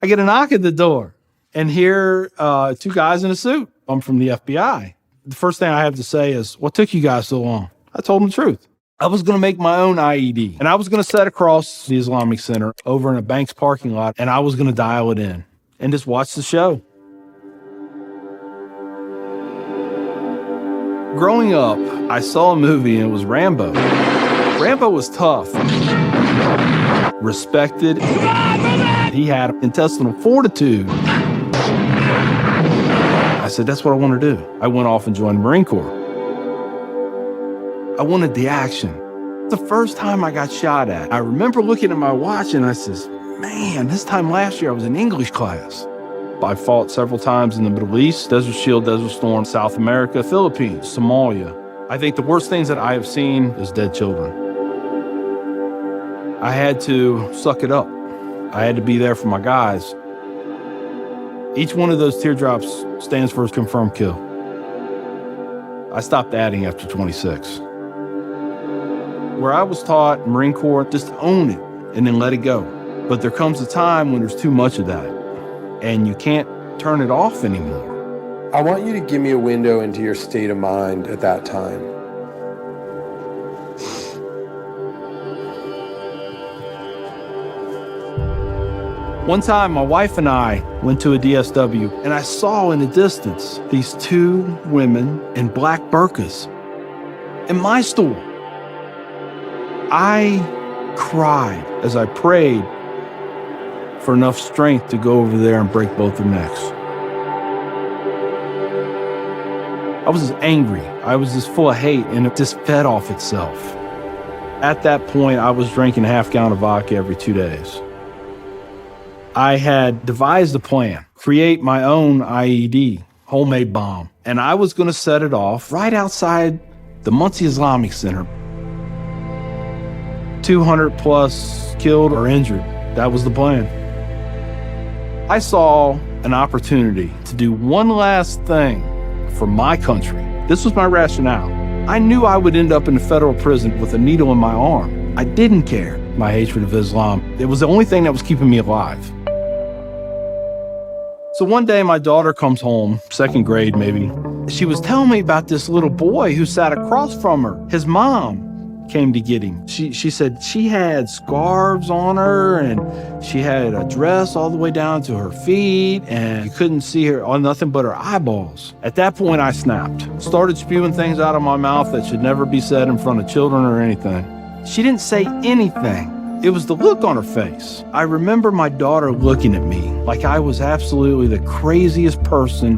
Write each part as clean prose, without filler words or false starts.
I get a knock at the door and hear two guys in a suit. I'm from the FBI. The first thing I have to say is, what took you guys so long? I told them the truth. I was going to make my own IED, and I was going to set across the Islamic Center over in a bank's parking lot, and I was going to dial it in and just watch the show. Growing up, I saw a movie, and it was Rambo. Rambo was tough, respected. He had intestinal fortitude. I said, that's what I want to do. I went off and joined the Marine Corps. I wanted the action. The first time I got shot at, I remember looking at my watch and I says, man, this time last year I was in English class. I fought several times in the Middle East, Desert Shield, Desert Storm, South America, Philippines, Somalia. I think the worst things that I have seen is dead children. I had to suck it up. I had to be there for my guys. Each one of those teardrops stands for a confirmed kill. I stopped adding after 26. Where I was taught, Marine Corps, just own it and then let it go. But there comes a time when there's too much of that and you can't turn it off anymore. I want you to give me a window into your state of mind at that time. One time, my wife and I went to a DSW, and I saw in the distance these two women in black burqas in my store. I cried as I prayed for enough strength to go over there and break both their necks. I was just angry. I was just full of hate, and it just fed off itself. At that point, I was drinking a half gallon of vodka every 2 days. I had devised a plan, create my own IED, homemade bomb, and I was going to set it off right outside the Muncie Islamic Center. 200 plus killed or injured. That was the plan. I saw an opportunity to do one last thing for my country. This was my rationale. I knew I would end up in a federal prison with a needle in my arm. I didn't care. My hatred of Islam, it was the only thing that was keeping me alive. So one day my daughter comes home, second grade maybe. She was telling me about this little boy who sat across from her. His mom came to get him. She said she had scarves on her and she had a dress all the way down to her feet and you couldn't see her on nothing but her eyeballs. At that point I snapped, started spewing things out of my mouth that should never be said in front of children or anything. She didn't say anything. It was the look on her face. I remember my daughter looking at me like I was absolutely the craziest person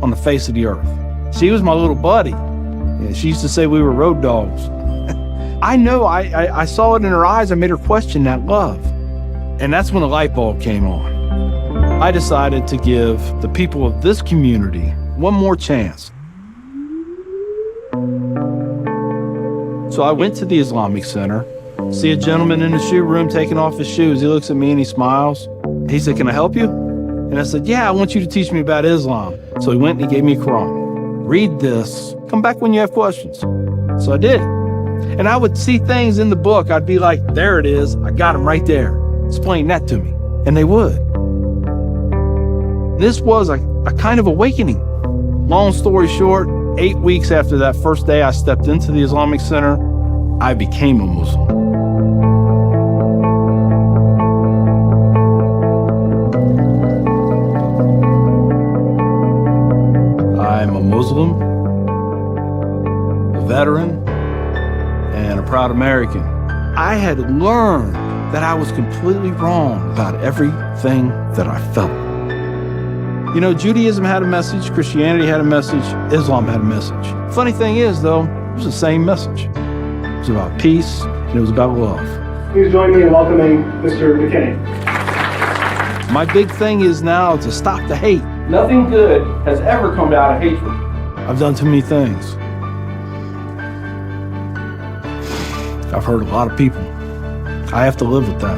on the face of the earth. She was my little buddy. She used to say we were road dogs. I know I saw it in her eyes. I made her question that love. And that's when the light bulb came on. I decided to give the people of this community one more chance. So I went to the Islamic Center, see a gentleman in the shoe room taking off his shoes. He looks at me and he smiles. He said, "Can I help you?" And I said, "Yeah, I want you to teach me about Islam." So he went and he gave me a Quran. "Read this. Come back when you have questions." So I did. And I would see things in the book. I'd be like, there it is. I got them right there. Explain that to me. And they would. This was a kind of awakening. Long story short, 8 weeks after that first day I stepped into the Islamic Center, I became a Muslim. I'm a Muslim, a veteran, and a proud American. I had learned that I was completely wrong about everything that I felt. You know, Judaism had a message, Christianity had a message, Islam had a message. Funny thing is, though, it was the same message. It was about peace, and it was about love. Please join me in welcoming Mr. McKinney. My big thing is now to stop the hate. Nothing good has ever come out of hatred. I've done too many things. I've hurt a lot of people. I have to live with that.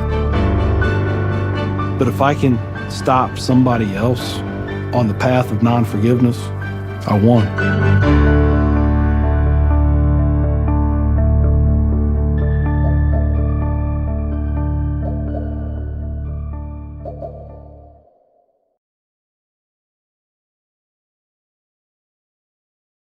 But if I can stop somebody else on the path of non-forgiveness, I won.